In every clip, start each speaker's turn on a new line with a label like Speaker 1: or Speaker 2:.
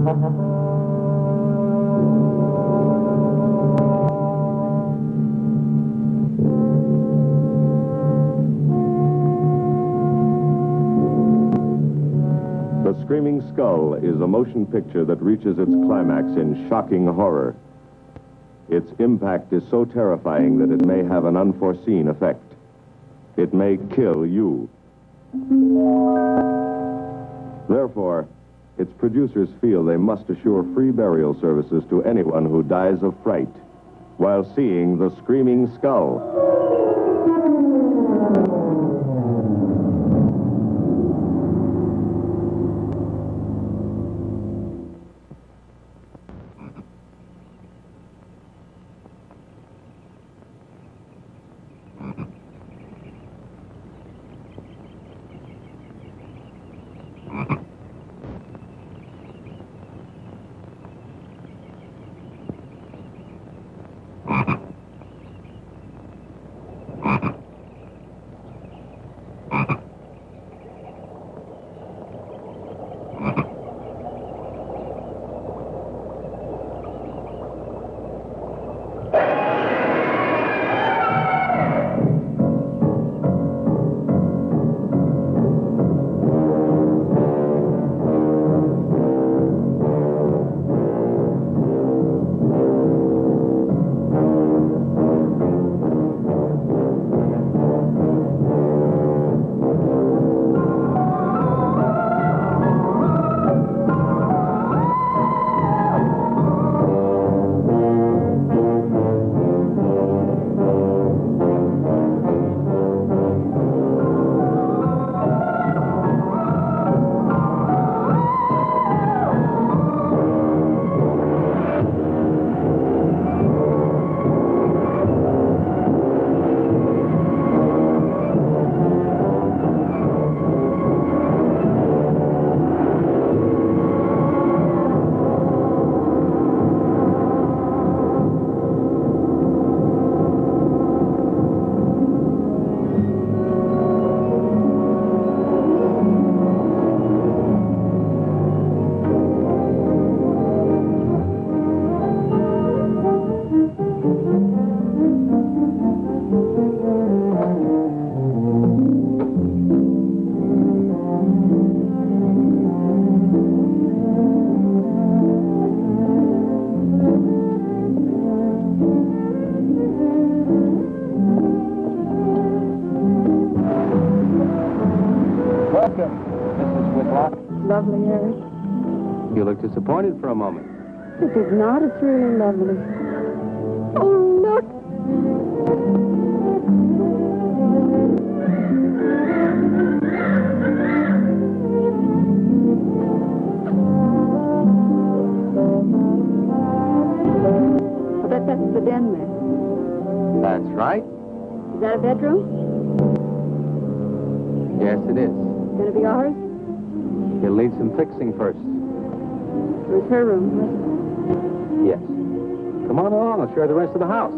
Speaker 1: The Screaming Skull is a motion picture that reaches its climax in shocking horror. Its impact is so terrifying that it may have an unforeseen effect. It may kill you. Therefore, its producers feel they must assure free burial services to anyone who dies of fright while seeing The Screaming Skull.
Speaker 2: Lovely, Eric.
Speaker 3: You look disappointed for a moment.
Speaker 2: This is not. It's really lovely. Oh, look. I bet that's the den there.
Speaker 3: That's right.
Speaker 2: Is that a bedroom?
Speaker 3: Yes, it is.
Speaker 2: Gonna be ours?
Speaker 3: You'll need some fixing first.
Speaker 2: Where's her room?
Speaker 3: Yes. Come on along. I'll show you the rest of the house.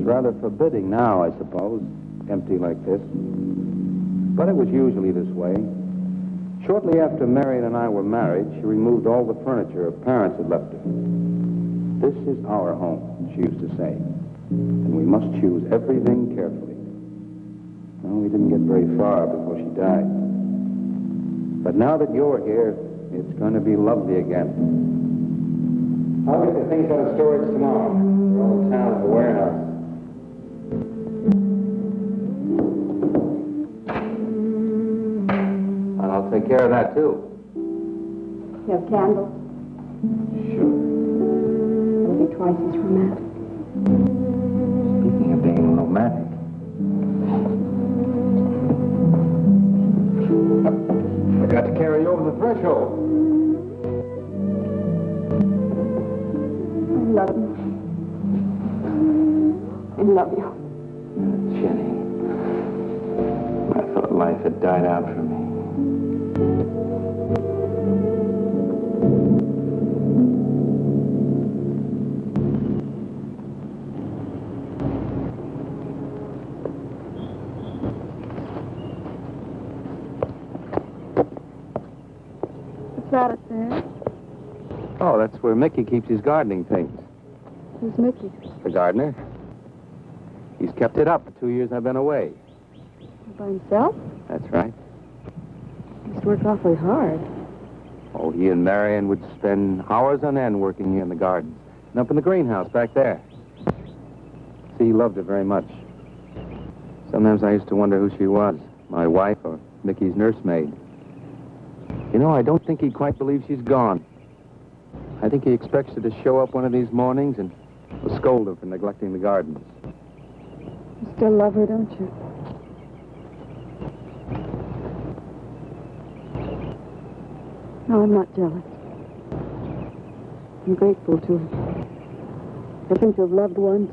Speaker 3: Rather forbidding now, I suppose, empty like this. But it was usually this way. Shortly after Marion and I were married, she removed all the furniture her parents had left her. This is our home, she used to say, and we must choose everything carefully. Well, we didn't get very far before she died. But now that you're here, it's going to be lovely again. I'll get the things out of storage tomorrow. They're all in town at the warehouse. I'll take care of that, too.
Speaker 2: You have candles?
Speaker 3: Sure.
Speaker 2: It'll be twice as romantic.
Speaker 3: Speaking of being romantic. I got to carry you over the threshold.
Speaker 2: I love you. I love you.
Speaker 3: Jenny. I thought life had died out for me.
Speaker 2: What's that up there?
Speaker 3: Oh, that's where Mickey keeps his gardening things.
Speaker 2: Who's Mickey?
Speaker 3: The gardener. He's kept it up for 2 years I've been away.
Speaker 2: By himself?
Speaker 3: That's right.
Speaker 2: He must work awfully hard.
Speaker 3: Oh, he and Marion would spend hours on end working here in the garden. And up in the greenhouse back there. See, he loved her very much. Sometimes I used to wonder who she was, my wife or Mickey's nursemaid. You know, I don't think he quite believes she's gone. I think he expects her to show up one of these mornings and will scold her for neglecting the gardens.
Speaker 2: You still love her, don't you? No, I'm not jealous. I'm grateful to her. I think to have loved once,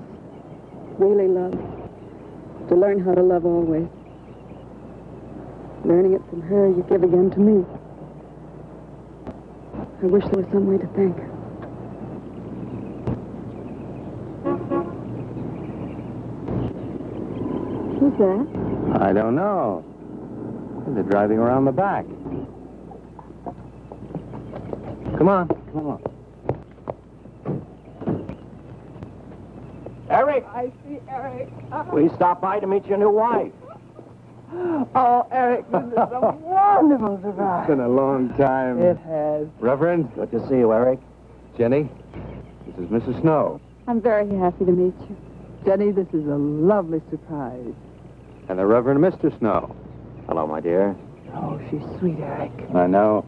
Speaker 2: really loved, to learn how to love always. Learning it from her, you give again to me. I wish there was some way to thank her. Who's that?
Speaker 3: I don't know. They're driving around the back. Come on, come on.
Speaker 4: Eric!
Speaker 5: I see Eric.
Speaker 4: We stopped by to meet your new wife.
Speaker 5: Oh, Eric, this is a wonderful surprise.
Speaker 3: It's been a long time.
Speaker 5: It has.
Speaker 3: Reverend,
Speaker 4: Good to see you, Eric.
Speaker 3: Jenny, this is Mrs. Snow.
Speaker 2: I'm very happy to meet you.
Speaker 5: Jenny, this is a lovely surprise.
Speaker 3: And the Reverend Mr. Snow.
Speaker 4: Hello, my dear.
Speaker 5: Oh, she's sweet, Eric.
Speaker 3: I know.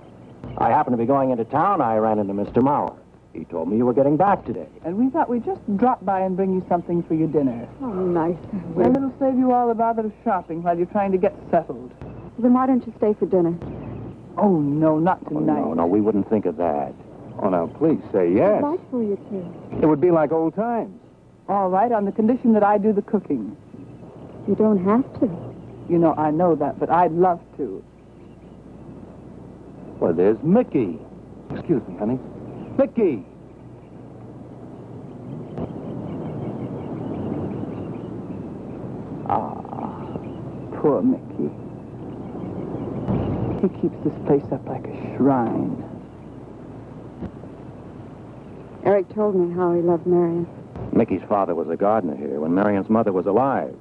Speaker 4: I happened to be going into town. I ran into Mr. Mauer. He told me you were getting back today.
Speaker 5: And we thought we'd just drop by and bring you something for your dinner.
Speaker 2: Oh, nice.
Speaker 5: And it'll save you all the bother of shopping while you're trying to get settled.
Speaker 2: Then why don't you stay for dinner?
Speaker 5: Oh, no, not
Speaker 4: Oh,
Speaker 5: tonight.
Speaker 4: no, we wouldn't think of that.
Speaker 3: Oh, now, please say yes.
Speaker 2: I'd like for you to.
Speaker 3: It would be like old times.
Speaker 5: All right, on the condition that I do the cooking.
Speaker 2: You don't have to.
Speaker 5: You know, I know that, but I'd love to.
Speaker 3: Well, there's Mickey. Excuse me, honey. Mickey!
Speaker 5: Ah, poor Mickey. He keeps this place up like a shrine.
Speaker 2: Eric told me how he loved Marion.
Speaker 4: Mickey's father was a gardener here when Marion's mother was alive.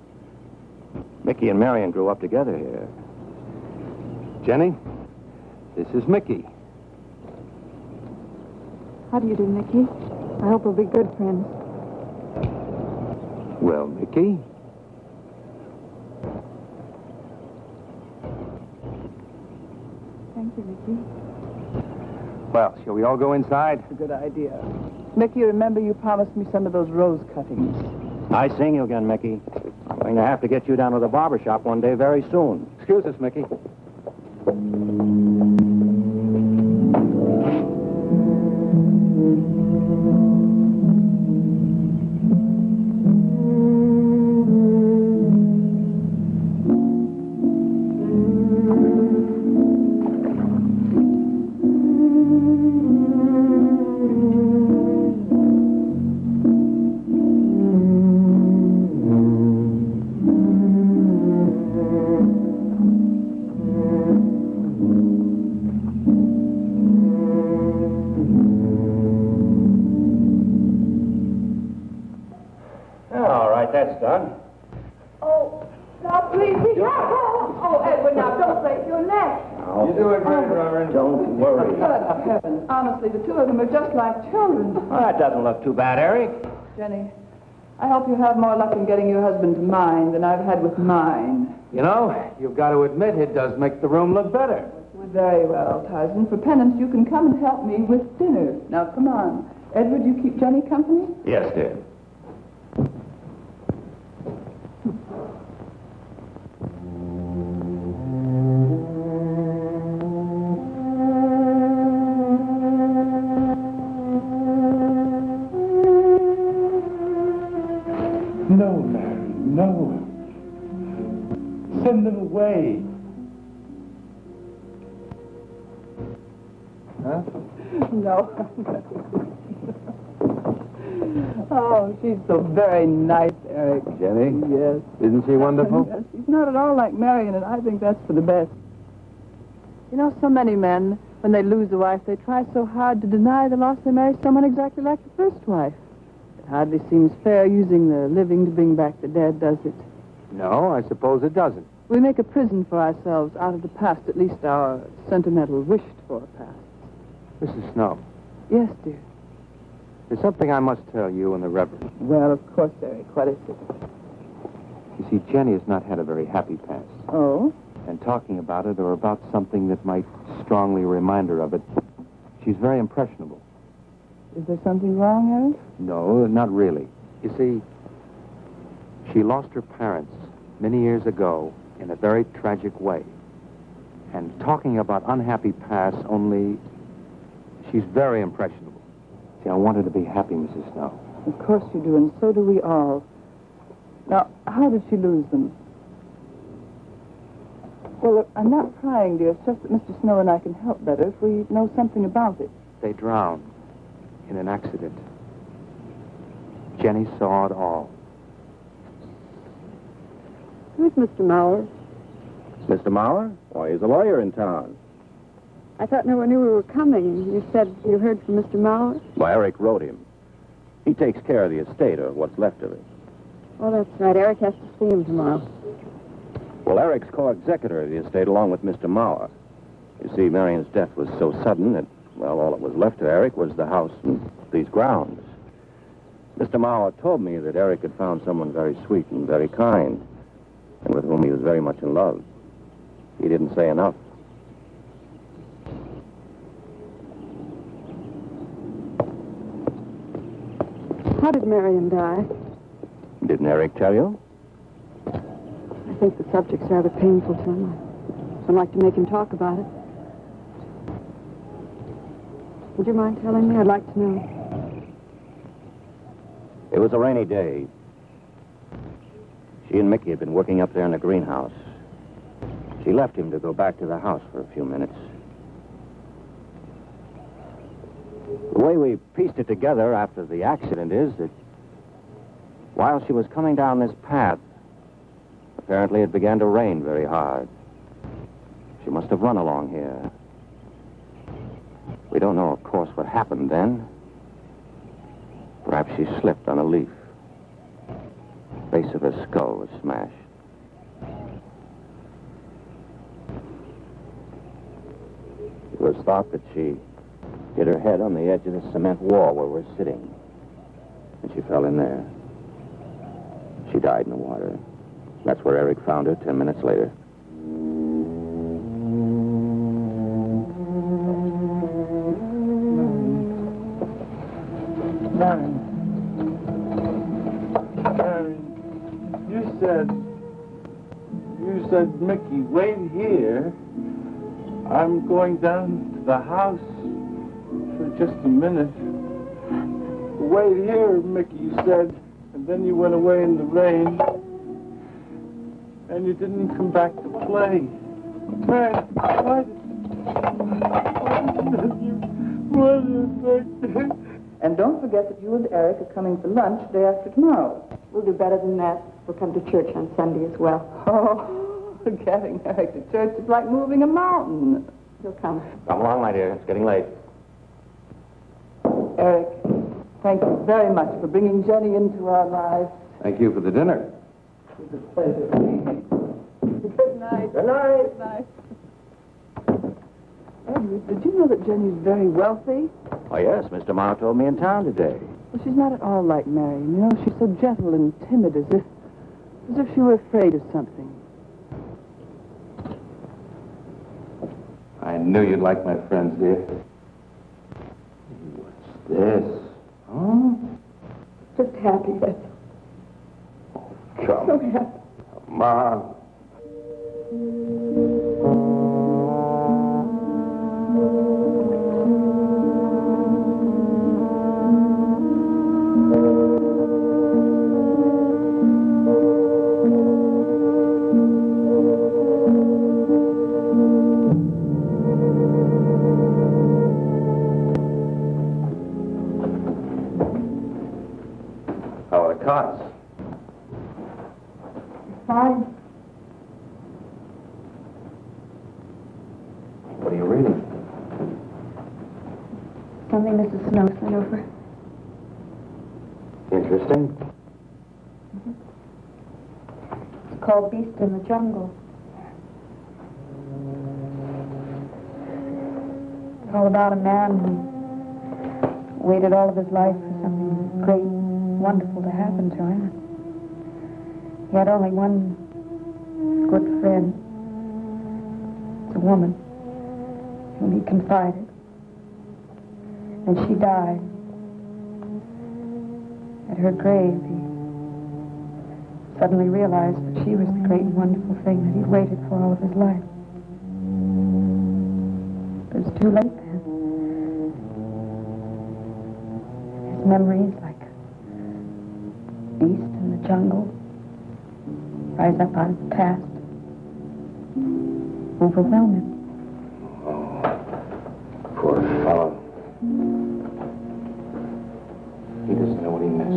Speaker 4: Mickey and Marion grew up together here.
Speaker 3: Jenny, this is Mickey.
Speaker 2: How do you do, Mickey? I hope we'll be good friends.
Speaker 3: Well, Mickey?
Speaker 2: Thank you, Mickey.
Speaker 3: Well, shall we all go inside?
Speaker 5: It's a good idea. Mickey, remember you promised me some of those rose cuttings.
Speaker 4: Nice seeing you again, Mickey. I'm going to have to get you down to the barber shop one day very soon.
Speaker 3: Excuse us, Mickey.
Speaker 4: All right, that's done.
Speaker 5: Oh, now please be careful. Oh, Edward, now don't break your neck.
Speaker 4: You're doing great, Reverend. Don't worry.
Speaker 5: Good heavens. Honestly, the two of them are just like children.
Speaker 4: Well, that doesn't look too bad, Eric.
Speaker 5: Jenny, I hope you have more luck in getting your husband to mine than I've had with mine.
Speaker 3: You know, you've got to admit it does make the room look better.
Speaker 5: Very well, Tarzan. For penance, you can come and help me with dinner. Now, come on. Edward, you keep Jenny company?
Speaker 4: Yes, dear.
Speaker 3: No, Mary, no.
Speaker 6: Send them away. Huh?
Speaker 5: No. Oh, she's so very nice, Eric.
Speaker 3: Jenny?
Speaker 5: Yes.
Speaker 3: Isn't she wonderful?
Speaker 5: Yes, she's not at all like Marion, and I think that's for the best. You know, so many men, when they lose a wife, they try so hard to deny the loss they marry someone exactly like the first wife. It hardly seems fair using the living to bring back the dead, does it?
Speaker 3: No, I suppose it doesn't.
Speaker 5: We make a prison for ourselves out of the past, at least our sentimental, wished-for past.
Speaker 3: Mrs. Snow,
Speaker 5: Yes, dear.
Speaker 3: there's something I must tell you and the Reverend.
Speaker 5: Well, of course, Eric. What is it?
Speaker 3: You see, Jenny has not had a very happy past.
Speaker 5: Oh?
Speaker 3: And talking about it or about something that might strongly remind her of it, she's very impressionable.
Speaker 5: Is there something wrong, Eric?
Speaker 3: No, not really. You see, she lost her parents many years ago in a very tragic way. And talking about unhappy past only, she's very impressionable. See, I want her to be happy, Mrs. Snow.
Speaker 5: Of course you do, and so do we all. Now, how did she lose them? Well, look, I'm not prying, dear. It's just that Mr. Snow and I can help better if we know something about it.
Speaker 3: They drowned in an accident. Jenny saw it all.
Speaker 2: Who's Mr. Mauer?
Speaker 4: Mr. Mauer? Why, he's a lawyer in town.
Speaker 2: I thought no one knew we were coming. You said you heard from Mr. Mauer?
Speaker 4: Why, Eric wrote him. He takes care of the estate, or what's left of it.
Speaker 2: Oh, that's right. Eric has to see him tomorrow.
Speaker 4: Well, Eric's co-executor of the estate along with Mr. Mauer. You see, Marion's death was so sudden that, well, all that was left to Eric was the house and these grounds. Mr. Mauer told me that Eric had found someone very sweet and very kind, and with whom he was very much in love. He didn't say enough.
Speaker 2: How did Marion die?
Speaker 4: Didn't Eric tell you?
Speaker 2: I think the subject's rather painful to him. I'd like to make him talk about it. Would you mind telling me? I'd like to know.
Speaker 4: It was a rainy day. She and Mickey had been working up there in the greenhouse. She left him to go back to the house for a few minutes. The way we pieced it together after the accident is that while she was coming down this path, apparently it began to rain very hard. She must have run along here. We don't know, of course, what happened then. Perhaps she slipped on a leaf. The base of her skull was smashed. It was thought that she hit her head on the edge of the cement wall where we're sitting. And she fell in there. She died in the water. That's where Eric found her 10 minutes later.
Speaker 6: Marion, you said, Mickey, wait here. I'm going down to the house for just a minute. Wait here, Mickey, you said. And then you went away in the rain. And you didn't come back to play. Man,
Speaker 5: And don't forget that you and Eric are coming for lunch day after tomorrow.
Speaker 2: We'll do better than that. We'll come to church on Sunday as well.
Speaker 5: Oh, getting Eric to church is like moving a mountain.
Speaker 2: He'll come.
Speaker 4: Come along, my dear. It's getting late.
Speaker 5: Eric, thank you very much for bringing Jenny into our lives.
Speaker 3: Thank you for the dinner.
Speaker 5: It was a pleasure. Good night.
Speaker 4: Good night.
Speaker 5: Good night. Edward, did you know that Jenny's very wealthy?
Speaker 4: Oh, yes. Mr. Mauer told me in town today.
Speaker 5: Well, she's not at all like Marion. You know, she's so gentle and timid, as if she were afraid of something.
Speaker 3: I knew you'd like my friends, dear. What's this? Huh?
Speaker 2: Just happy, that's
Speaker 3: Come.
Speaker 2: so happy.
Speaker 3: Come on.
Speaker 2: Fine.
Speaker 3: What are you reading?
Speaker 2: Something Mrs. Snow sent over.
Speaker 3: Interesting.
Speaker 2: It's called Beast in the Jungle. It's all about a man who waited all of his life for something great, wonderful to happen to him. He had only one good friend. It's a woman whom he confided. And she died. At her grave, he suddenly realized that she was the great and wonderful thing that he'd waited for all of his life. But it was too late then. His memories, like beast in the jungle, rise up out of the past, overwhelm him.
Speaker 3: Oh, poor fellow. He doesn't know what he missed.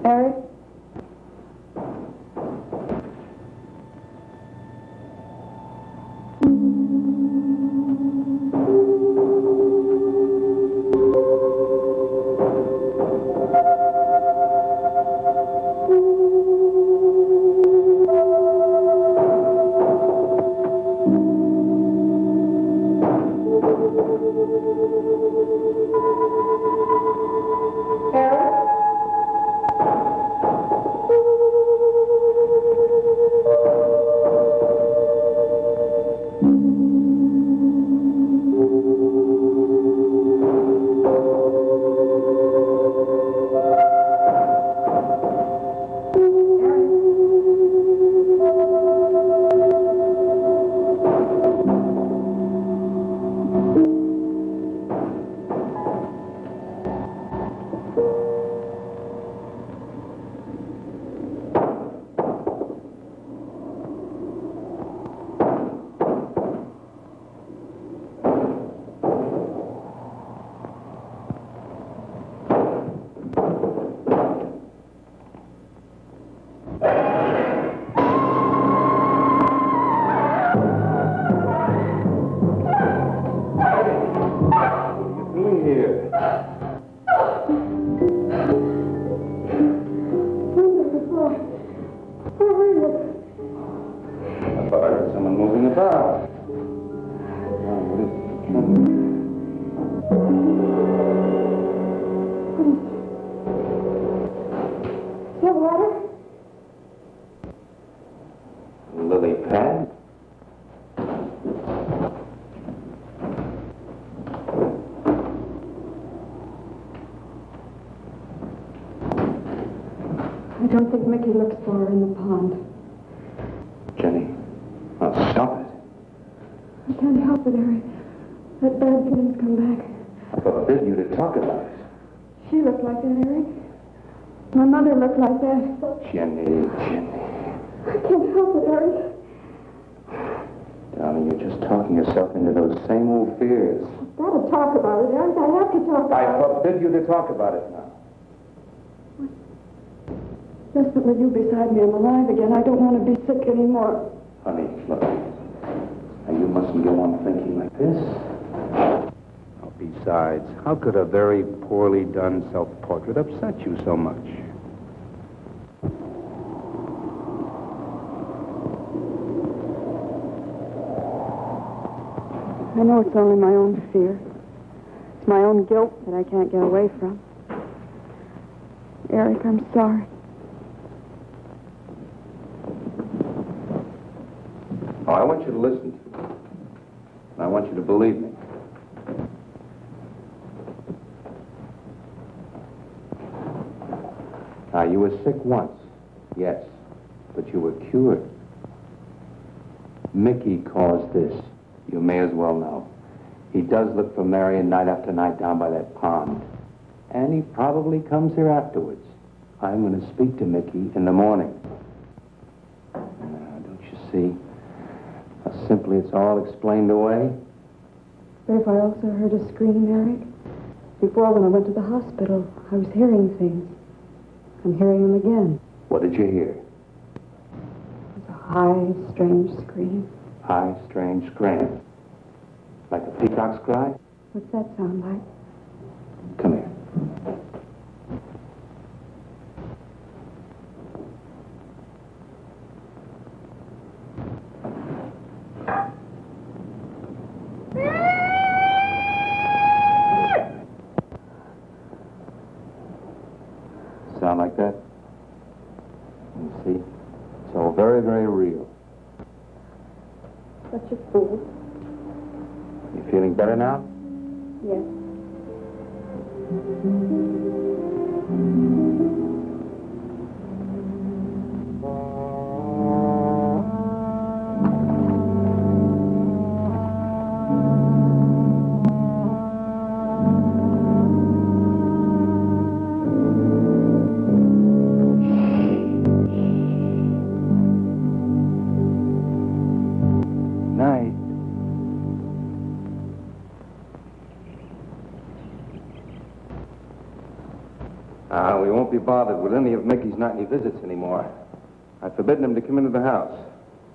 Speaker 2: Eric? I don't think Mickey looks for her in the pond.
Speaker 3: Jenny, oh, stop it.
Speaker 2: I can't help it, Eric. That bad feeling's come back.
Speaker 3: I forbid you to talk about it.
Speaker 2: She looked like that, Eric. My mother looked like that.
Speaker 3: Jenny.
Speaker 2: I can't help it, Eric.
Speaker 3: Darling, you're just talking yourself into those same old fears.
Speaker 2: I've got to talk about it, Eric. I have to talk about it.
Speaker 3: I forbid you to talk about it now.
Speaker 2: Just that with you beside me, I'm alive again. I don't want to be sick anymore.
Speaker 3: Honey, look. Now, you mustn't go on thinking like this. Oh, besides, how could a very poorly done self-portrait upset you so much?
Speaker 2: I know it's only my own fear. It's my own guilt that I can't get away from. Eric, I'm sorry.
Speaker 3: Oh, I want you to listen to me. I want you to believe me. You were sick once, yes, but you were cured. Mickey caused this. You may as well know. He does look for Marion night after night down by that pond. And he probably comes here afterwards. I'm going to speak to Mickey in the morning. Now, don't you see how simply it's all explained away?
Speaker 2: But if I also heard a scream, Eric? Before, when I went to the hospital, I was hearing things. I'm hearing them again.
Speaker 3: What did you hear?
Speaker 2: It was a high, strange scream.
Speaker 3: High, strange scream. Like a peacock's cry?
Speaker 2: What's that sound like?
Speaker 3: Come here. Sound like that? You see? It's all very, very real.
Speaker 2: Such a fool.
Speaker 3: You feeling better now?
Speaker 2: Yes.
Speaker 3: We won't be bothered with any of Mickey's nightly visits anymore. I've forbidden him to come into the house.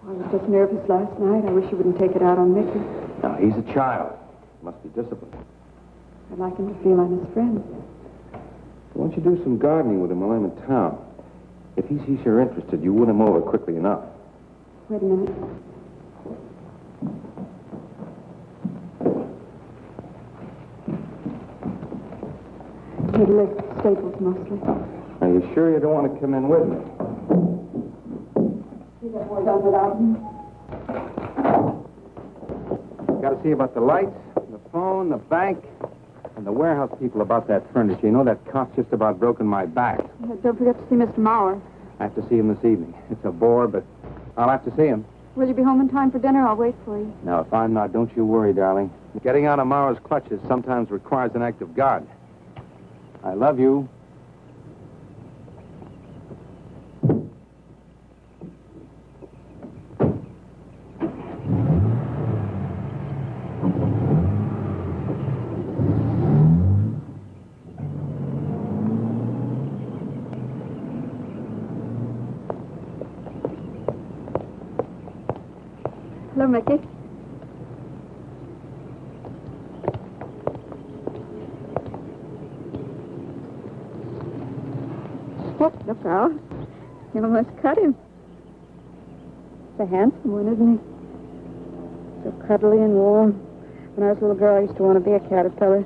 Speaker 2: I was just nervous last night. I wish you wouldn't take it out on Mickey.
Speaker 3: Now, he's a child. He must be disciplined.
Speaker 2: I'd like him to feel I'm his friend.
Speaker 3: Why don't you do some gardening with him while I'm in town? If he sees you're interested, you win him over quickly enough.
Speaker 2: Wait a minute. He'd lift staples mostly.
Speaker 3: Are you sure you don't want to come in with me?
Speaker 2: You get more done without me.
Speaker 3: Got to see about the lights, the phone, the bank, and the warehouse people about that furniture. You know, that cop's just about broken my back.
Speaker 2: Don't forget to see Mr. Maurer.
Speaker 3: I have to see him this evening. It's a bore, but I'll have to see him.
Speaker 2: Will you be home in time for dinner? I'll wait for you.
Speaker 3: Now, if I'm not, don't you worry, darling. Getting out of Maurer's clutches sometimes requires an act of God. I love you.
Speaker 2: Hello, Mickey. Oh, look out. You almost cut him. He's a handsome one, isn't he? So cuddly and warm. When I was a little girl, I used to want to be a caterpillar.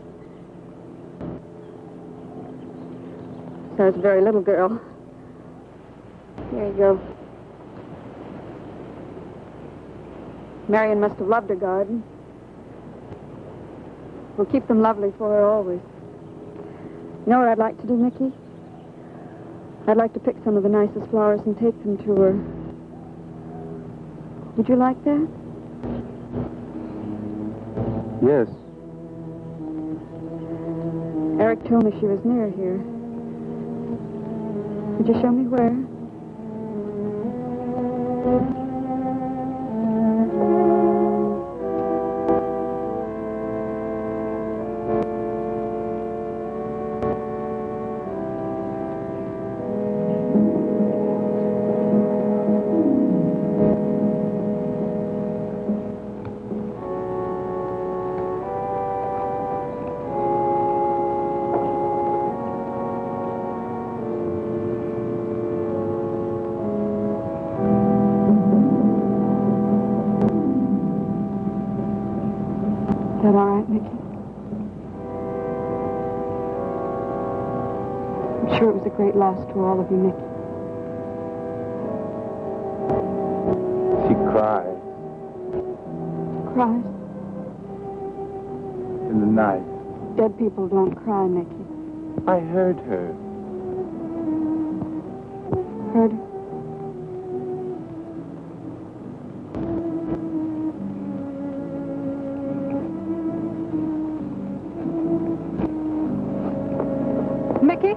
Speaker 2: So I was a very little girl. Here you go. Marion must have loved her garden. We'll keep them lovely for her always. You know what I'd like to do, Mickey? I'd like to pick some of the nicest flowers and take them to her. Would you like that?
Speaker 3: Yes.
Speaker 2: Eric told me she was near here. Could you show me where? Is that all right, Mickey? I'm sure it was a great loss to all of you, Mickey.
Speaker 3: She cried
Speaker 2: Cries?
Speaker 6: In the night,
Speaker 2: Dead people don't cry, Mickey.
Speaker 6: I heard her.
Speaker 2: Hartford.
Speaker 5: Mickey?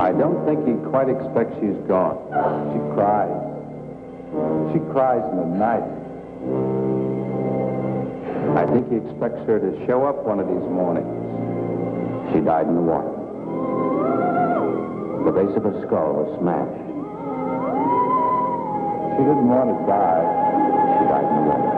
Speaker 3: I don't think he quite expects she's gone. She cries. She cries in the night. I think he expects her to show up one of these mornings.
Speaker 4: She died in the water. The base of her skull was smashed.
Speaker 3: She didn't want to die.
Speaker 4: She died in the water.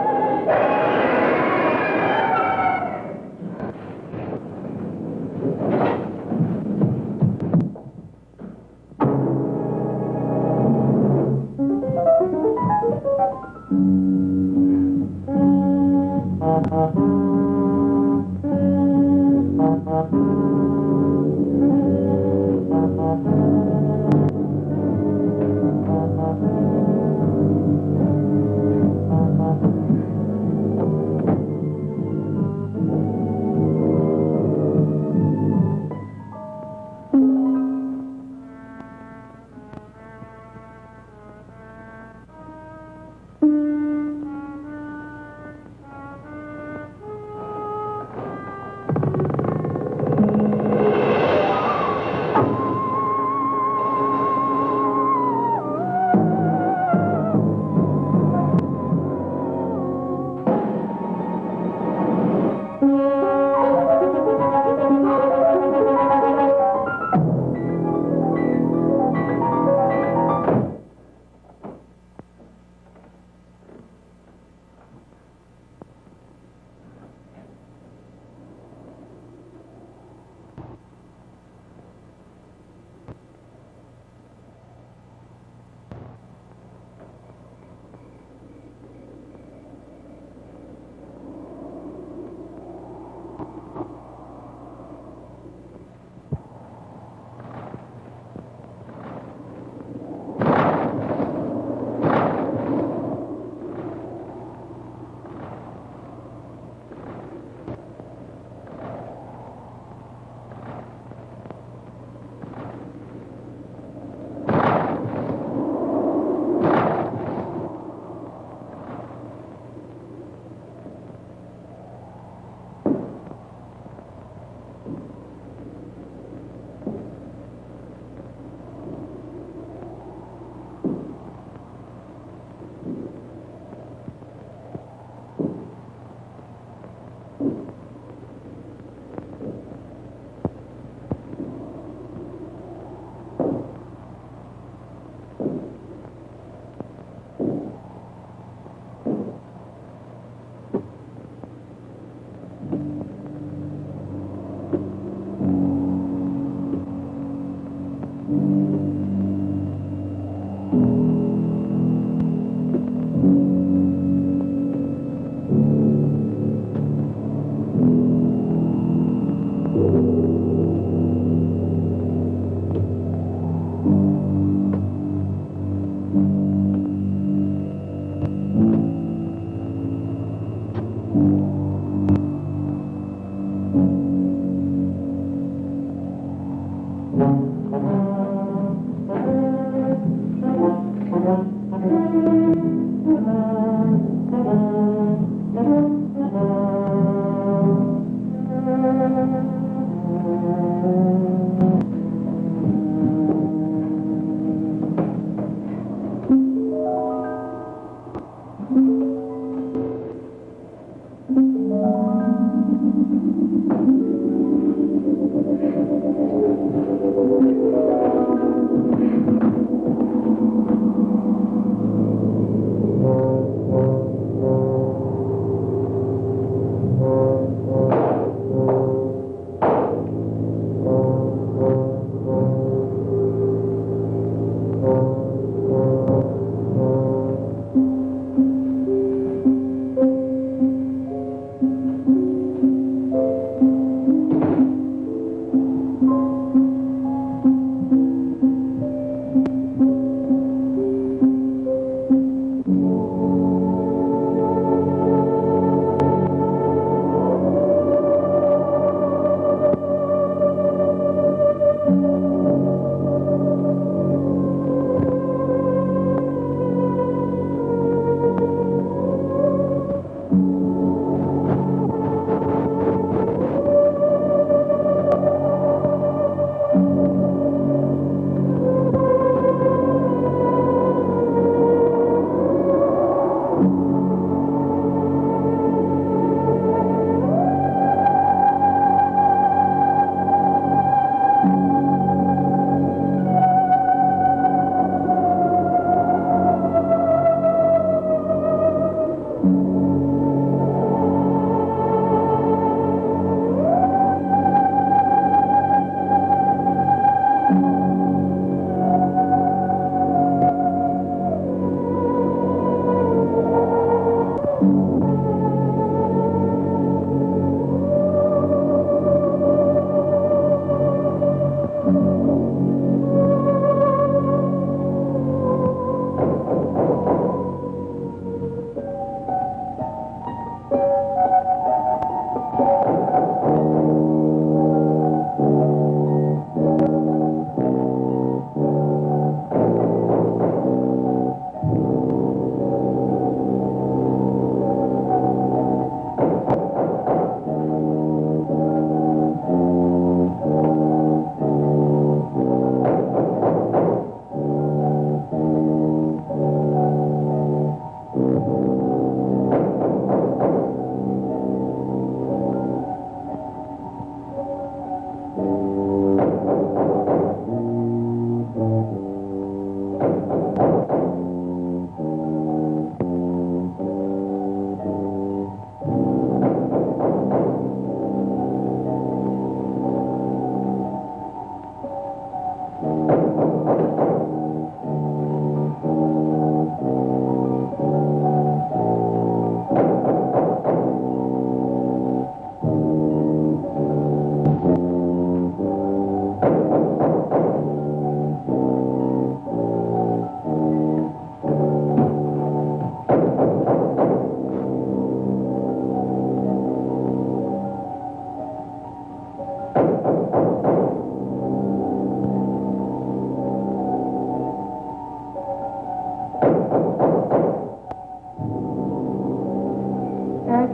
Speaker 2: Eric?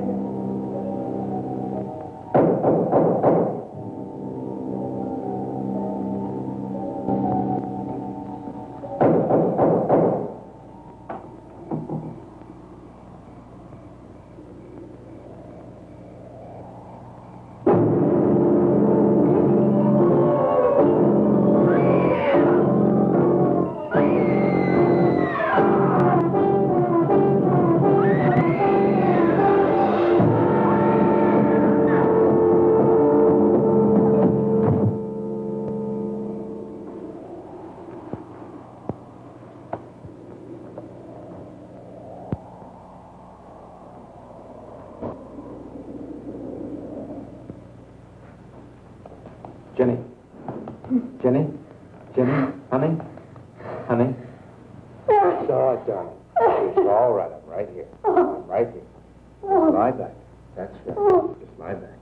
Speaker 3: Jenny? Jenny? Jenny? Honey? Honey? It's all right, darling. It's all right. I'm right here. I'm right here. Just lie back. That's right. Just lie back.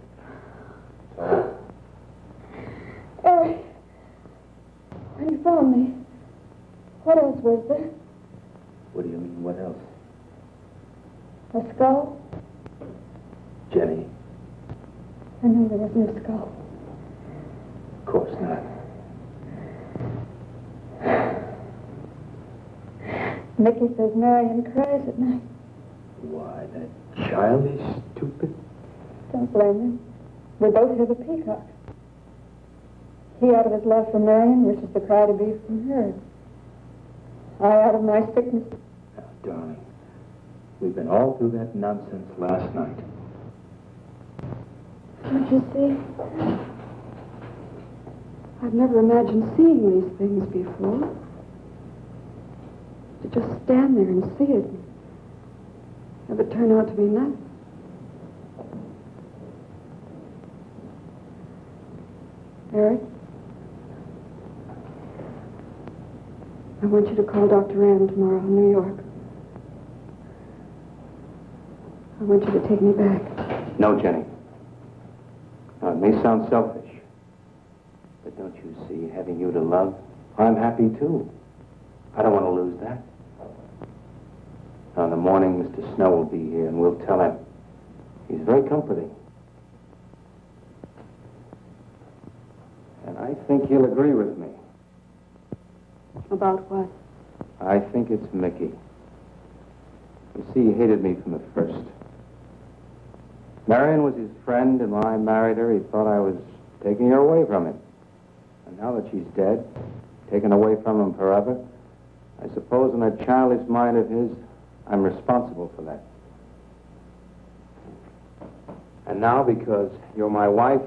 Speaker 3: It's all right.
Speaker 2: Eric, when you found me, what else was there?
Speaker 3: What do you mean, what else?
Speaker 2: A skull?
Speaker 3: Jenny?
Speaker 2: I knew there wasn't a skull.
Speaker 3: Of course not.
Speaker 2: Mickey says Marion cries at night.
Speaker 3: Why, that child is stupid.
Speaker 2: Don't blame him. We both have a peacock. He out of his love for Marion wishes the cry to be from her. I out of my sickness.
Speaker 3: Now, darling, we've been all through that nonsense last night.
Speaker 2: Don't you see? I've never imagined seeing these things before. To just stand there and see it. Have it turn out to be nothing. Eric? I want you to call Dr. Ann tomorrow in New York. I want you to take me back.
Speaker 3: No, Jenny. Now, it may sound selfish, but don't you see, having you to love, I'm happy too. I don't want to lose that. Now, in the morning, Mr. Snow will be here, and we'll tell him. He's very comforting. And I think he'll agree with me.
Speaker 2: About what?
Speaker 3: I think it's Mickey. You see, he hated me from the first. Marion was his friend, and when I married her, he thought I was taking her away from him. And now that she's dead, taken away from him forever, I suppose in that childish mind of his, I'm responsible for that. And now, because you're my wife,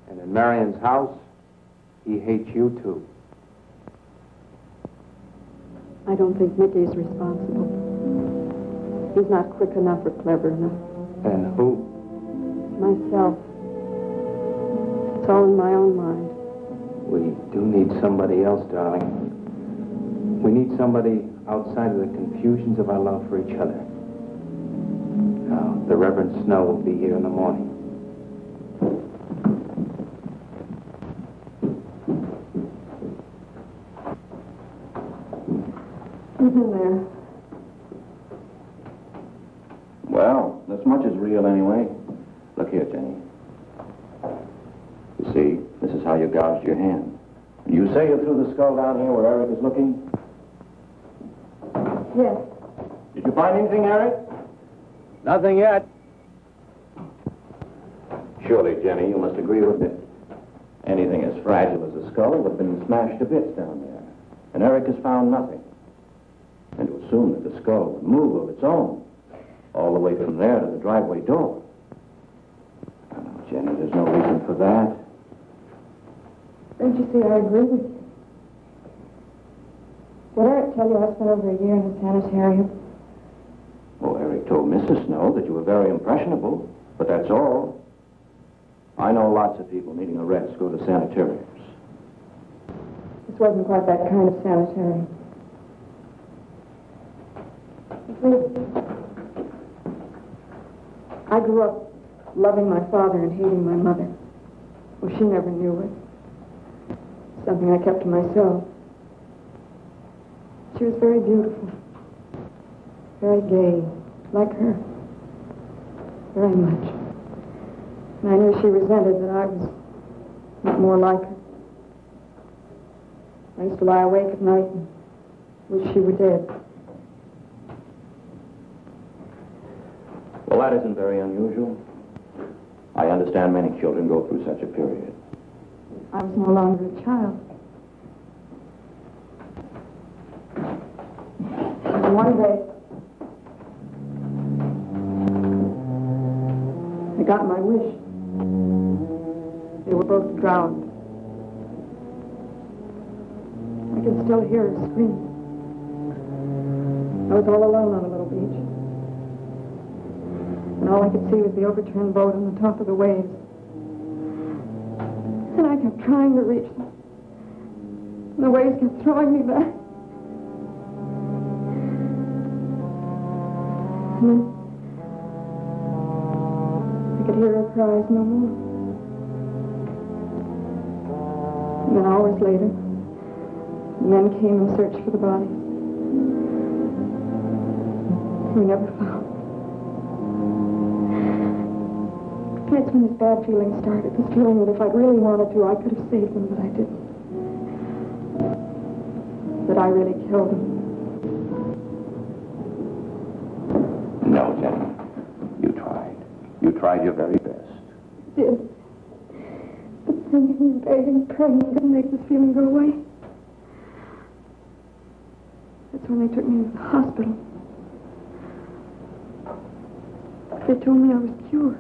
Speaker 3: and in Marion's house, he hates you too.
Speaker 2: I don't think Mickey's responsible. He's not quick enough or clever enough.
Speaker 3: And who?
Speaker 2: Myself. It's all in my own mind.
Speaker 3: We do need somebody else, darling. We need somebody outside of the confusions of our love for each other. Now, the Reverend Snow will be here in the morning.
Speaker 2: Who's in there?
Speaker 4: Well, this much is real anyway. Look here, Jenny. You see, this is how you gouged your hand. You say you threw the skull down here where Eric is looking?
Speaker 2: Yes.
Speaker 4: Did you find anything, Eric?
Speaker 3: Nothing yet.
Speaker 4: Surely, Jenny, you must agree with me. Anything as fragile as a skull would have been smashed to bits down there. And Eric has found nothing. And to assume that the skull would move of its own, all the way from there to the driveway door. Oh, no, Jenny, there's no reason for that.
Speaker 2: Don't you see, I agree with you. Did Eric tell you I spent over a year in the sanitarium?
Speaker 4: Oh, Eric told Mrs. Snow that you were very impressionable, but that's all. I know lots of people needing a rest go to sanitariums.
Speaker 2: This wasn't quite that kind of sanitarium. I grew up loving my father and hating my mother. Well, she never knew it. Something I kept to myself. She was very beautiful. Very gay, like her. very much. And I knew she resented that I was not more like her. I used to lie awake at night and wish she were dead.
Speaker 4: Well, that isn't very unusual. I understand many children go through such a period.
Speaker 2: I was no longer a child. And one day, I got my wish. They were both drowned. I can still hear her scream. I was all alone on the little beach. And all I could see was the overturned boat on the top of the waves. And I kept trying to reach them. And the waves kept throwing me back. And then I could hear her cries no more. And then hours later, the men came and searched for the bodies. We never found. That's when this bad feeling started. This feeling that if I'd really wanted to, I could have saved them, but I didn't. That I really killed them.
Speaker 4: No, Jenny. You tried. You tried your very best.
Speaker 2: I did. But singing and begging and praying didn't make this feeling go away. That's when they took me to the hospital. They told me I was cured.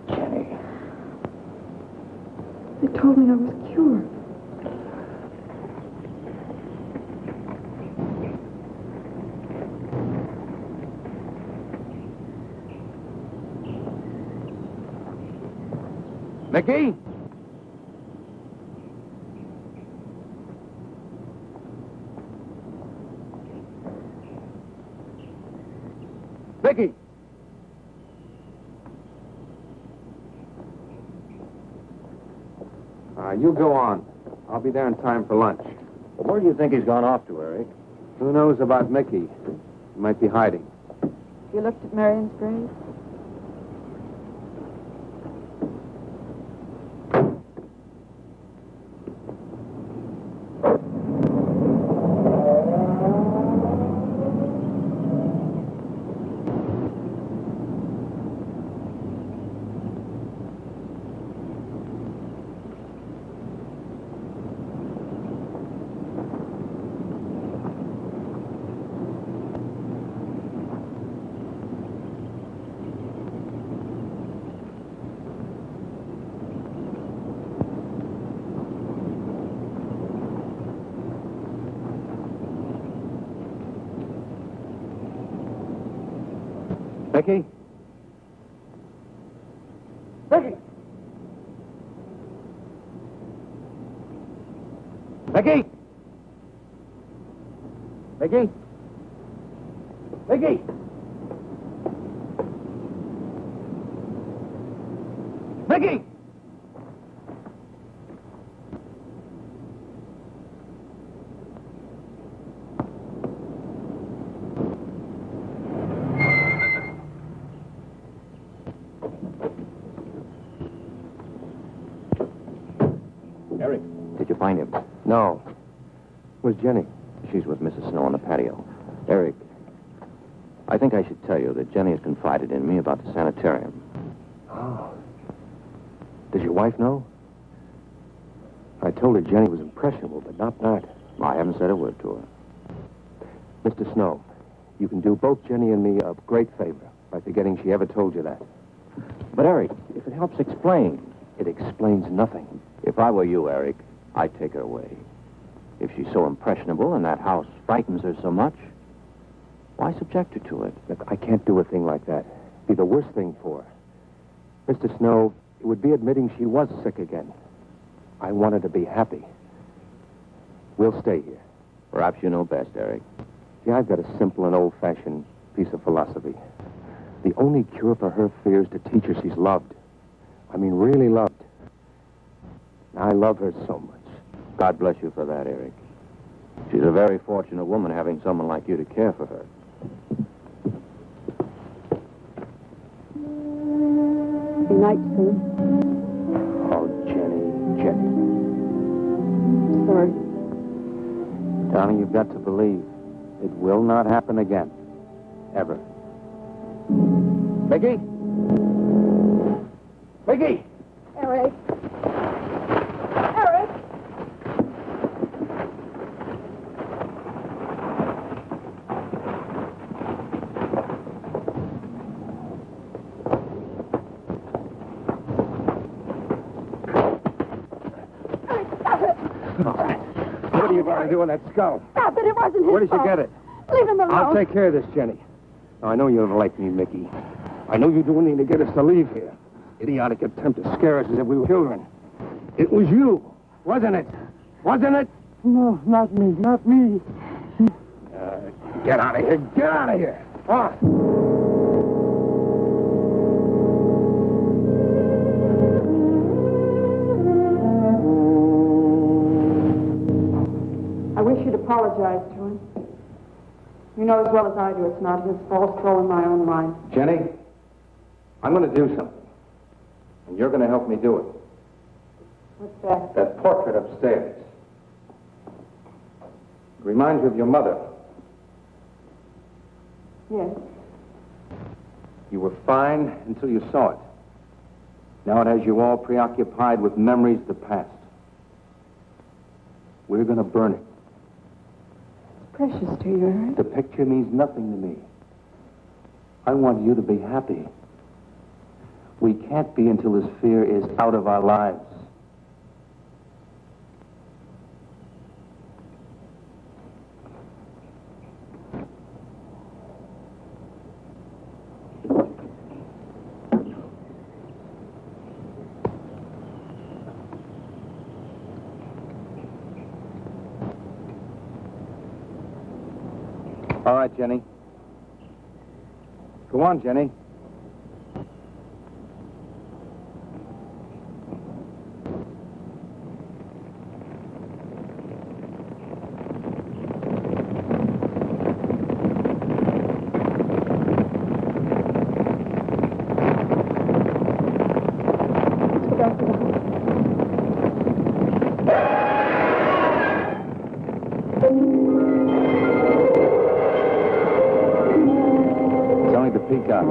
Speaker 4: Jenny.
Speaker 2: They told me I was cured.
Speaker 3: Mickey? Mickey! You go on. I'll be there in time for lunch.
Speaker 4: Well, where do you think he's gone off to, Eric?
Speaker 3: Who knows about Mickey? He might be hiding.
Speaker 5: You looked at Marion's grave?
Speaker 3: Mickey? Mickey! Mickey! Mickey? Mickey! Mickey!
Speaker 4: Eric, did you find him?
Speaker 3: No. Where's Jenny?
Speaker 4: She's with Mrs. Snow on the patio. Eric, I think I should tell you that Jenny has confided in me about the sanitarium.
Speaker 3: Oh. Does your wife know? I told her Jenny was impressionable, but not that.
Speaker 4: I haven't said a word to her.
Speaker 3: Mr. Snow, you can do both Jenny and me a great favor by forgetting she ever told you that.
Speaker 4: But, Eric, if it helps explain.
Speaker 3: It explains nothing.
Speaker 4: If I were you, Eric, I'd take her away. If she's so impressionable and that house frightens her so much, why subject her to it?
Speaker 3: Look, I can't do a thing like that. It'd be the worst thing for her. Mr. Snow, it would be admitting she was sick again. I want her to be happy. We'll stay here.
Speaker 4: Perhaps you know best, Eric.
Speaker 3: See, I've got a simple and old-fashioned piece of philosophy. The only cure for her fear is to teach her she's loved. I mean, really loved. I love her so much.
Speaker 4: God bless you for that, Eric. She's a very fortunate woman having someone like you to care for her.
Speaker 2: be night soon.
Speaker 3: Oh, Jenny.
Speaker 2: Sorry.
Speaker 3: Darling, you've got to believe it will not happen again. Ever. Peggy? Peggy!
Speaker 2: Eric.
Speaker 3: What are you going to do with that skull?
Speaker 2: Stop it. It wasn't his
Speaker 3: Where did you
Speaker 2: fault.
Speaker 3: get it?
Speaker 2: Leave him alone.
Speaker 3: I'll take care of this, Jenny. Now, I know you don't like me, Mickey. I know you do anything to get us to leave here. Idiotic attempt to scare us as if we were children. It was you, wasn't it? Wasn't it?
Speaker 6: No, not me. Not me.
Speaker 3: Get out of here. Get out of here. On.
Speaker 2: I wish you'd apologize to him. You know as well as I do it's not his fault. It's all in my own mind.
Speaker 3: Jenny, I'm going to do something. And you're going to help me do it.
Speaker 2: What's that?
Speaker 3: That portrait upstairs. It reminds you of your mother.
Speaker 2: Yes.
Speaker 3: You were fine until you saw it. Now it has you all preoccupied with memories of the past. We're going to burn it.
Speaker 2: It's precious to you, Eric.
Speaker 3: The picture means nothing to me. I want you to be happy. We can't be until this fear is out of our lives. All right, Jenny. Go on, Jenny.
Speaker 2: Let's go back to the house.
Speaker 3: It's only the peacocks.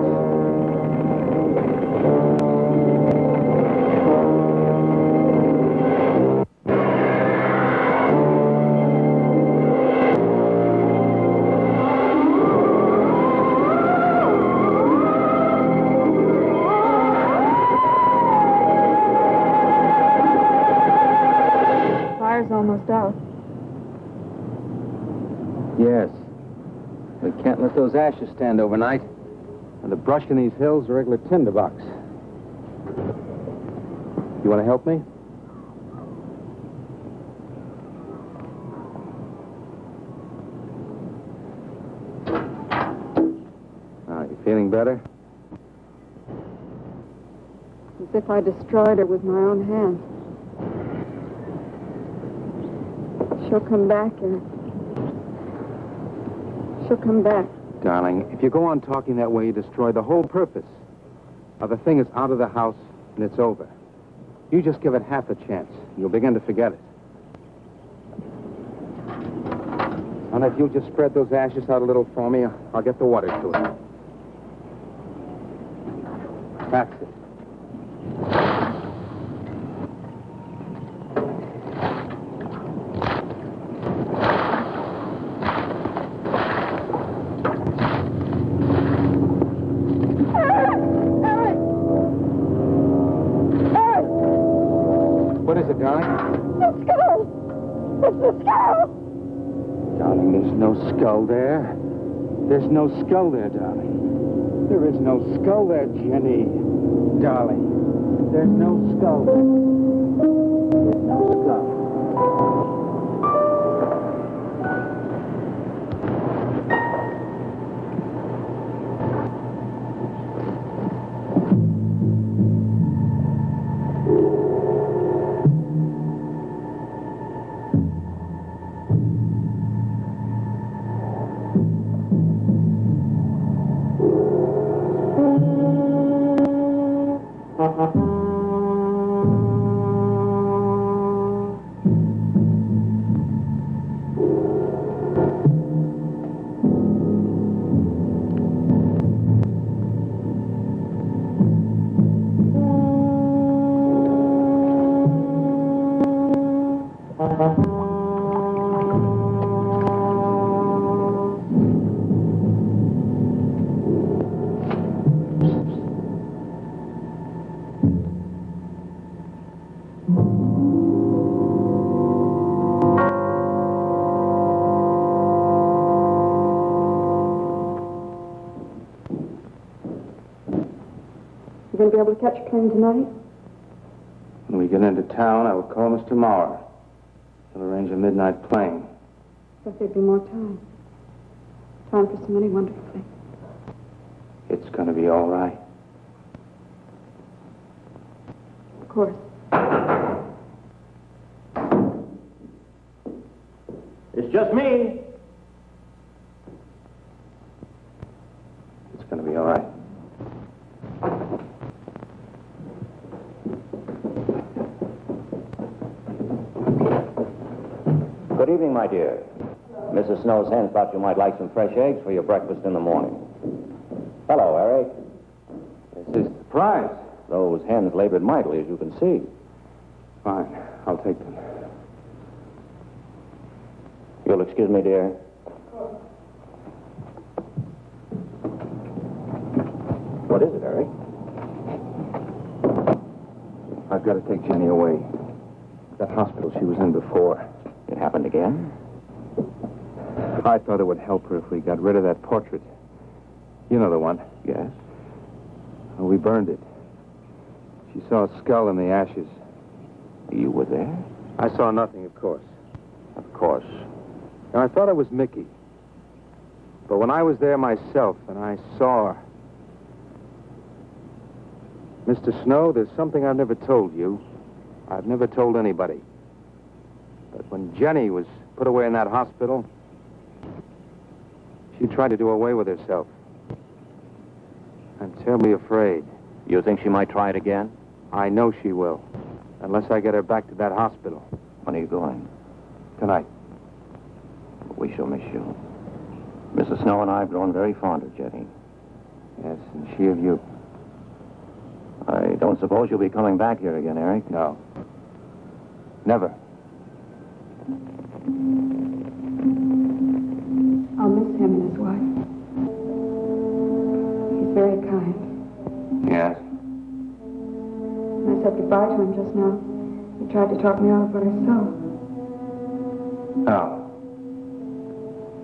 Speaker 2: Fire's almost out.
Speaker 3: Yes. We can't let those ashes stand overnight. And the brush in these hills are a regular tinderbox. You want to help me? You feeling better?
Speaker 2: As if I destroyed her with my own hands. She'll come back, Eric. She'll come back.
Speaker 3: Darling, if you go on talking that way, you destroy the whole purpose. Now, the thing is out of the house, and it's over. You just give it half a chance, and you'll begin to forget it. And if you'll just spread those ashes out a little for me, I'll get the water to it. That's it. What is it, darling?
Speaker 2: The skull! It's the skull!
Speaker 3: Darling, there's no skull there. There's no skull there, darling. There is no skull there, Jenny. Darling, there's no skull there. There's no skull.
Speaker 2: going to be able to catch a plane tonight?
Speaker 3: When we get into town, I will call Mr. Maurer. He'll arrange a midnight plane.
Speaker 2: But there'd be more time. Time for so many wonderful things.
Speaker 3: It's going to be all right.
Speaker 2: Of course.
Speaker 4: It's just me.
Speaker 3: It's going to be all right.
Speaker 4: Good evening, my dear. Mrs. Snow's hens thought you might like some fresh eggs for your breakfast in the morning. Hello, Eric.
Speaker 3: This is a surprise.
Speaker 4: Those hens labored mightily, as you can see.
Speaker 3: Fine. I'll take them.
Speaker 4: You'll excuse me, dear. What is it, Eric?
Speaker 3: I've got to take Jenny away. That hospital she was in before.
Speaker 4: It happened again?
Speaker 3: I thought it would help her if we got rid of that portrait. You know the one.
Speaker 4: Yes.
Speaker 3: Well, we burned it. She saw a skull in the ashes.
Speaker 4: You were there?
Speaker 3: I saw nothing, of course.
Speaker 4: Of course.
Speaker 3: And I thought it was Mickey. But when I was there myself and I saw her... Mr. Snow, there's something I've never told you. I've never told anybody. But when Jenny was put away in that hospital, she tried to do away with herself. I'm terribly afraid.
Speaker 4: You think she might try it again?
Speaker 3: I know she will. Unless I get her back to that hospital.
Speaker 4: When are you going?
Speaker 3: Tonight.
Speaker 4: We shall miss you. Mrs. Snow and I have grown very fond of Jenny.
Speaker 3: Yes, and she of you.
Speaker 4: I don't suppose you'll be coming back here again, Eric?
Speaker 3: No. Never.
Speaker 2: I'll miss him and his wife. He's very kind.
Speaker 3: Yes.
Speaker 2: When I said goodbye to him just now, he tried to talk me out of what I saw.
Speaker 3: Oh.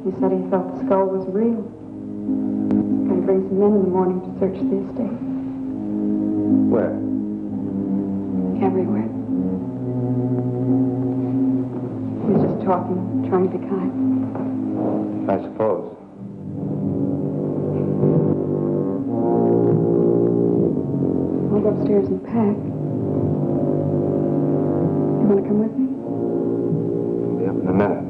Speaker 2: He said he felt the skull was real. He's going to bring some men in the morning to search the estate.
Speaker 3: Where?
Speaker 2: Everywhere. He was just talking, trying to be kind.
Speaker 3: I suppose.
Speaker 2: I'll go upstairs and pack. You want to come with me?
Speaker 3: I'll be up in a minute.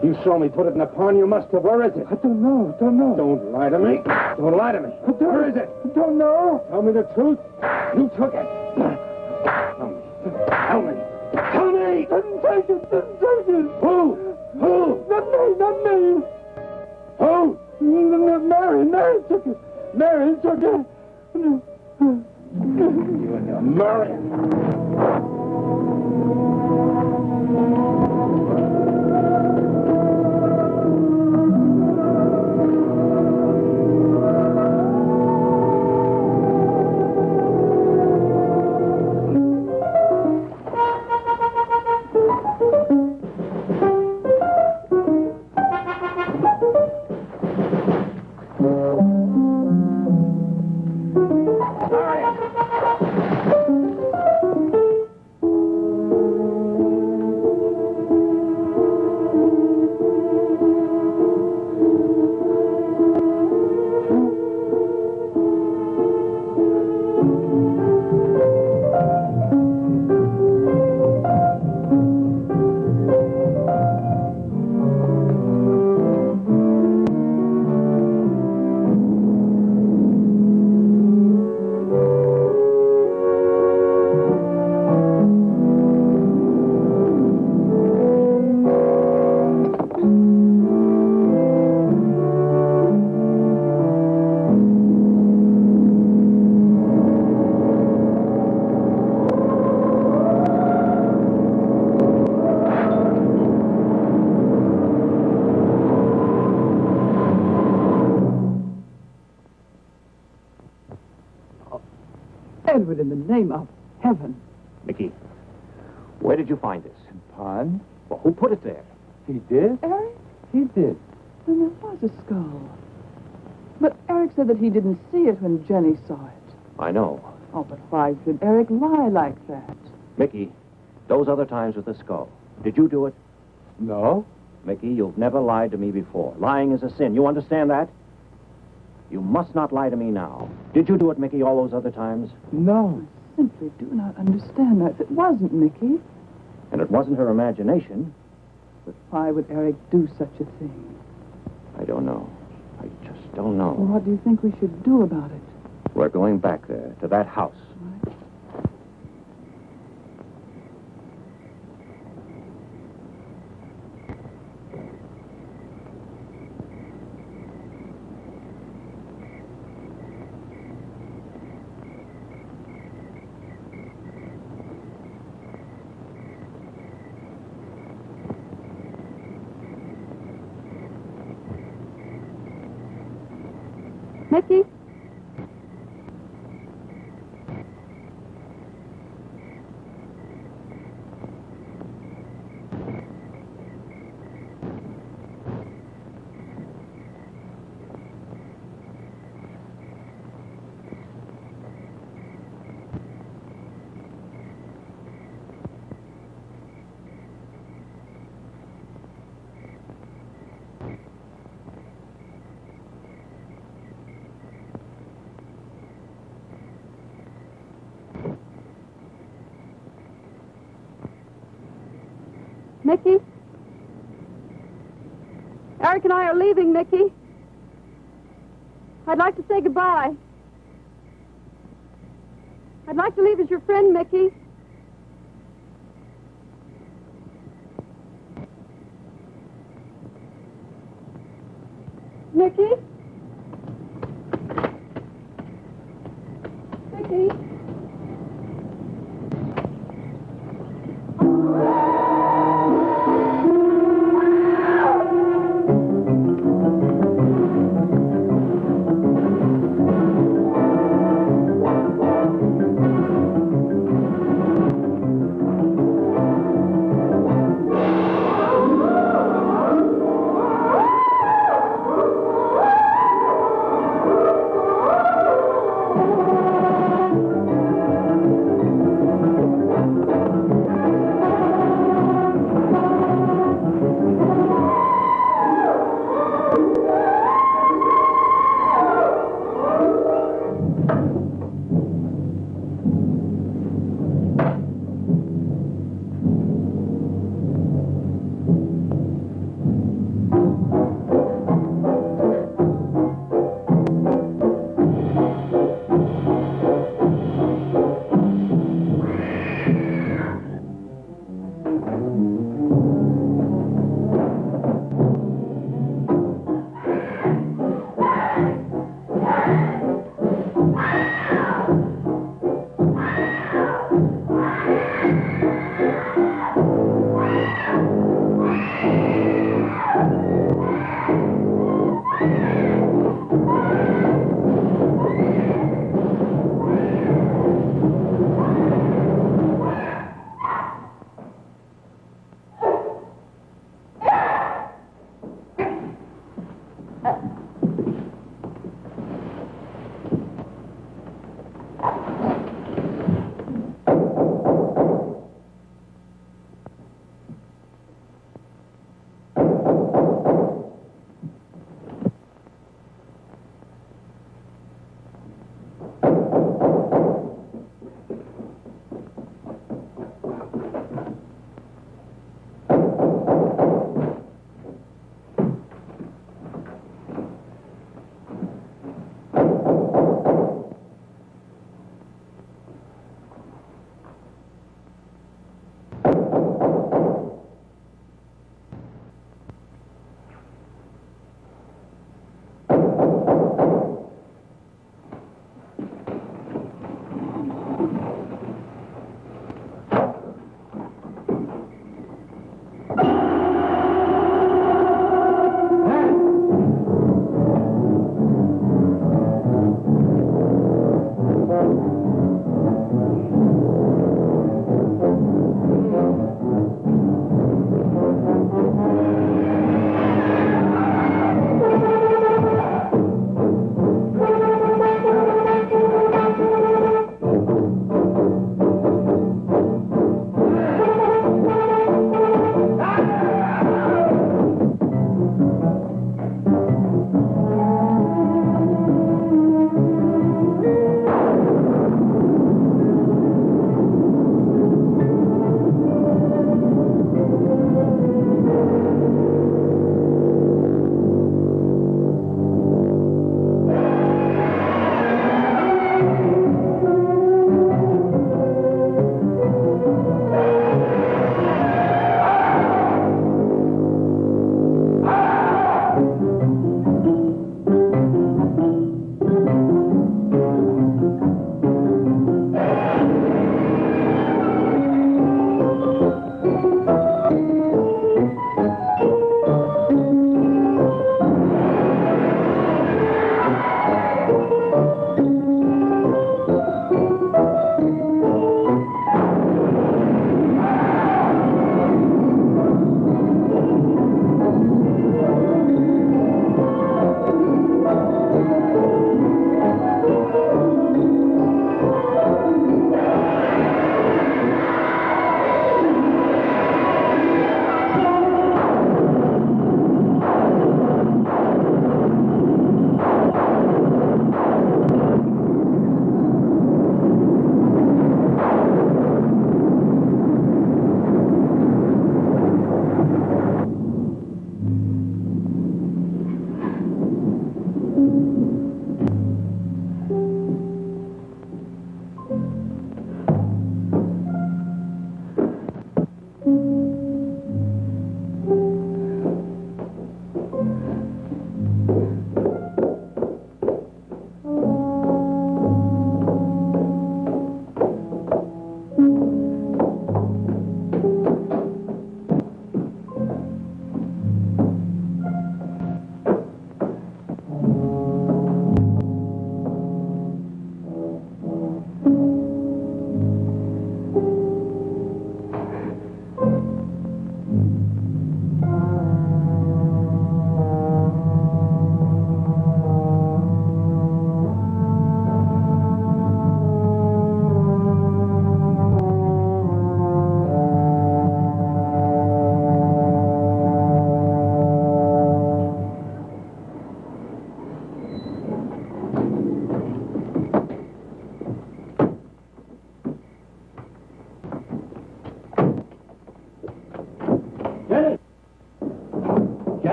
Speaker 7: You saw me put it in a pond. You must have. Where is it?
Speaker 6: I don't know.
Speaker 7: Don't lie to me. Don't lie to me. Where is it?
Speaker 6: I don't know.
Speaker 7: Tell me the truth. You took it. Tell me. Tell me.
Speaker 6: Didn't take it.
Speaker 7: Who?
Speaker 6: Not me.
Speaker 7: Who?
Speaker 6: Mary took it. Mary took it.
Speaker 7: You and your Mary.
Speaker 5: Edward, in the name of heaven.
Speaker 4: Mickey, where did you find this?
Speaker 6: Pond?
Speaker 4: Well, who put it there?
Speaker 6: He did?
Speaker 5: Eric?
Speaker 6: He did.
Speaker 5: Then there was a skull. But Eric said that he didn't see it when Jenny saw it.
Speaker 4: I know.
Speaker 5: Oh, but why should Eric lie like that?
Speaker 4: Mickey, those other times with the skull. Did you do it?
Speaker 6: No.
Speaker 4: Mickey, you've never lied to me before. Lying is a sin. You understand that? You must not lie to me now. Did you do it, Mickey, all those other times?
Speaker 6: No.
Speaker 5: I simply do not understand that. If it wasn't Mickey,
Speaker 4: And it wasn't her imagination.
Speaker 5: but why would Eric do such a thing?
Speaker 4: I don't know. I just don't know.
Speaker 5: Well, what do you think we should do about it?
Speaker 4: We're going back there, to that house.
Speaker 5: Right.
Speaker 2: Mickey? Mickey? Eric and I are leaving, Mickey. I'd like to say goodbye. I'd like to leave as your friend, Mickey. Mickey? Mickey?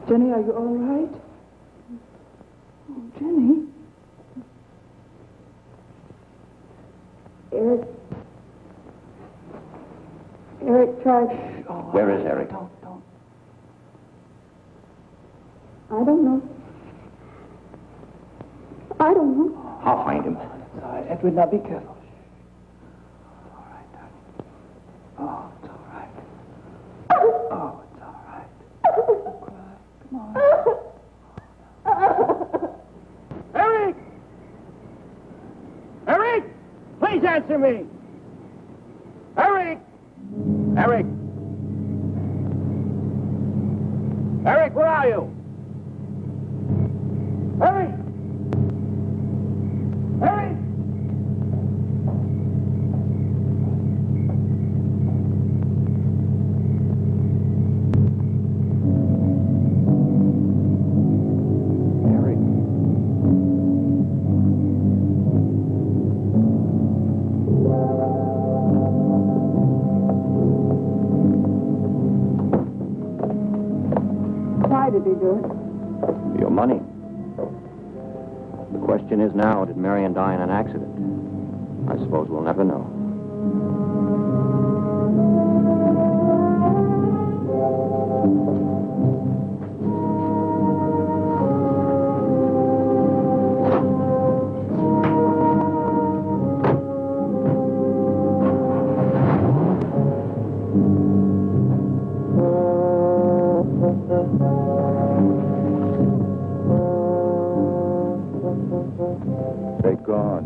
Speaker 5: Jenny, are you all right? Oh, Jenny.
Speaker 2: Eric tried.
Speaker 4: Where is Eric?
Speaker 5: Don't.
Speaker 2: I don't know.
Speaker 4: I'll find him.
Speaker 5: It's all right. Edward, now be careful. It's all right, darling. Oh, it's all right. Oh, it's all right. Don't cry. Come on.
Speaker 7: Eric! Eric! Please answer me! Eric! Eric! Eric, where are you? Eric! Eric!
Speaker 4: Eric.
Speaker 2: Why did he do it?
Speaker 4: Your money. The question is now, did Marion die in an accident? I suppose we'll never know. They're gone.